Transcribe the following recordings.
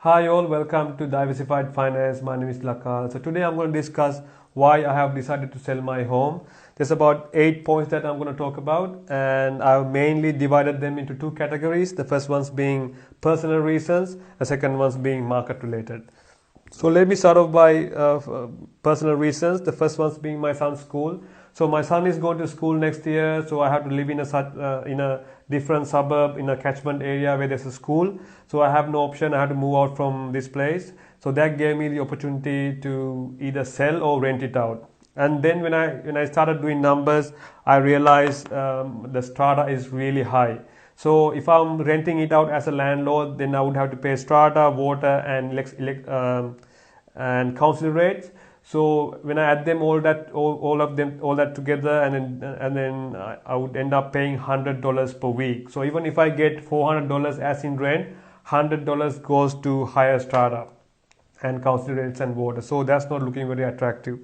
Hi all, welcome to Diversified Finance. My name is Lakal. So today I'm going to discuss why I have decided to sell my home. There's about 8 points that I'm going to talk about, and I've mainly divided them into two categories. The first one's being personal reasons, the second one's being market related. So let me start off by personal reasons. The first one's being my son's school. So my son is going to school next year, so I have to live in a different suburb in a catchment area where there's a school. So I have no option. I have to move out from this place. So that gave me the opportunity to either sell or rent it out. And then when I started doing numbers, I realized the strata is really high. So if I'm renting it out as a landlord, then I would have to pay strata, water, and council rates. So when I add them all that together, and then I would end up paying $100 per week. So even if I get $400 as in rent, $100 goes to higher strata and council rates and water. So that's not looking very attractive.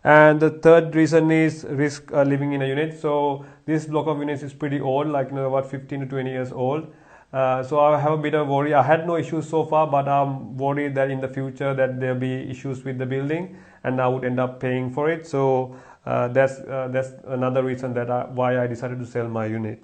And the third reason is risk living in a unit. So this block of units is pretty old, like about 15 to 20 years old. So I have a bit of worry. I had no issues so far, but I'm worried that in the future that there'll be issues with the building, and I would end up paying for it. So that's another reason why I decided to sell my unit.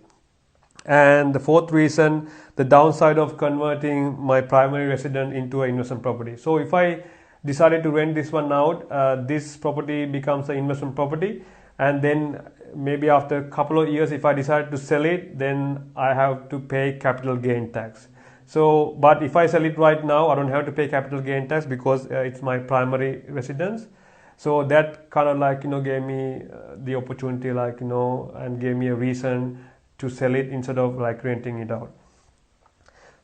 And the fourth reason, the downside of converting my primary residence into an investment property. So if I decided to rent this one out, this property becomes an investment property, and then maybe after a couple of years, if I decide to sell it, then I have to pay capital gain tax. So but if I sell it right now, I don't have to pay capital gain tax because it's my primary residence. So that kind of gave me the opportunity, and gave me a reason to sell it instead of renting it out.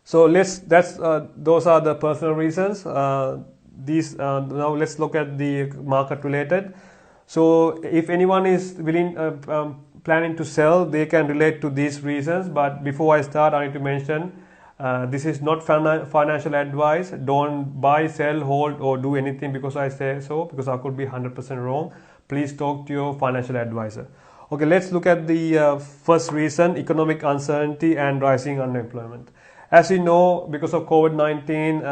So those are the personal reasons. Now let's look at the market related. So if anyone is planning to sell, they can relate to these reasons. But before I start, I need to mention this is not financial advice. Don't buy, sell, hold, or do anything because I say so, because I could be 100% wrong. Please talk to your financial advisor. Okay, let's look at the first reason: economic uncertainty and rising unemployment. As you know, because of COVID-19,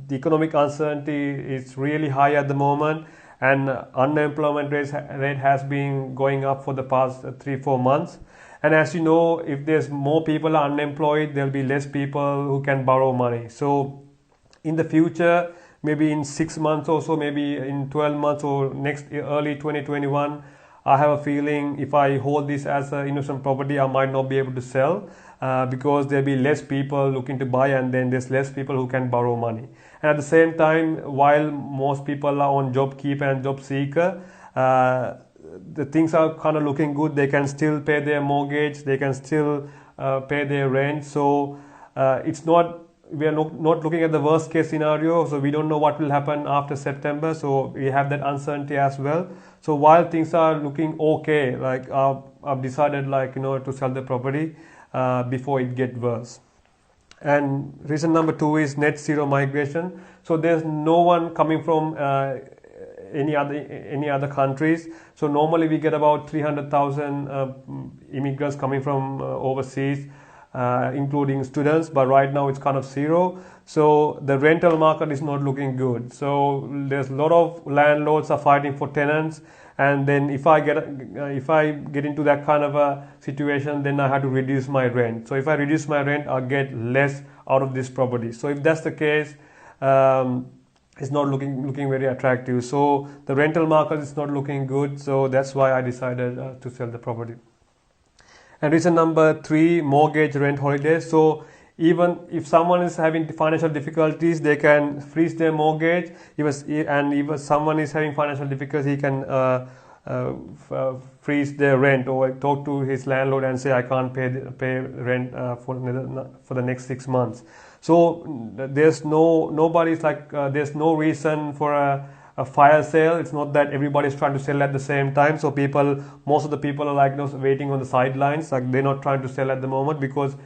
the economic uncertainty is really high at the moment, and unemployment rate has been going up for the past 3-4 months. And as you know, if there's more people are unemployed, there'll be less people who can borrow money. So in the future, maybe in 6 months or so, maybe in 12 months or next early 2021, I have a feeling if I hold this as an investment property, I might not be able to sell because there'll be less people looking to buy, and then there's less people who can borrow money. And at the same time, while most people are on JobKeeper and JobSeeker, the things are kind of looking good. They can still pay their mortgage, they can still pay their rent. So we are not looking at the worst case scenario. So we don't know what will happen after September. So we have that uncertainty as well. So while things are looking okay, I've decided to sell the property before it gets worse. And reason number 2 is net zero migration. So there's no one coming from any other countries. So normally we get about 300,000 immigrants coming from overseas, including students, but right now it's kind of zero. So the rental market is not looking good. So there's a lot of landlords are fighting for tenants, and then if I get into that kind of a situation, then I have to reduce my rent. So if I reduce my rent, I'll get less out of this property. So if that's the case, it's not looking very attractive. So the rental market is not looking good. So that's why I decided to sell the property. And reason number 3, mortgage rent holidays. So even if someone is having financial difficulties, they can freeze their mortgage. And if someone is having financial difficulties, he can freeze their rent or talk to his landlord and say, I can't pay rent for the next 6 months. So there's no reason for a fire sale. It's not that everybody's trying to sell at the same time. So most of the people are waiting on the sidelines. They're not trying to sell at the moment because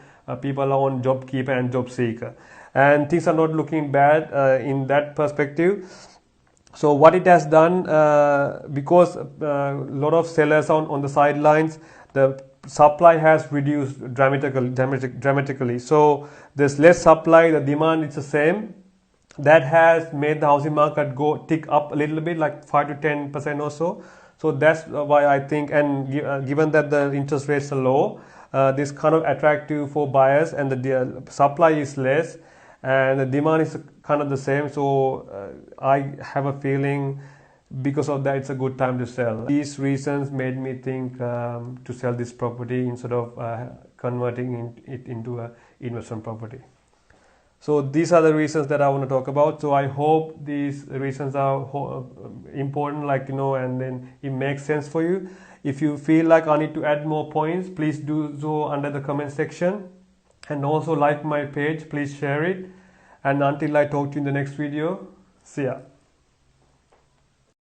people are on JobKeeper and JobSeeker, and things are not looking bad in that perspective. So what it has done, because a lot of sellers are on the sidelines, the supply has reduced dramatically. So there's less supply, the demand is the same, that has made the housing market go tick up a little bit, like 5 to 10% or so. So that's why I think, and given that the interest rates are low, this kind of attractive for buyers, and the supply is less and the demand is kind of the same. So I have a feeling because of that it's a good time to sell. These reasons made me think to sell this property instead of converting it into an investment property. So these are the reasons that I want to talk about. So I hope these reasons are important, like, and then it makes sense for you. If you feel like I need to add more points, please do so under the comment section, and also like my page, please share it. And until I talk to you in the next video, see ya.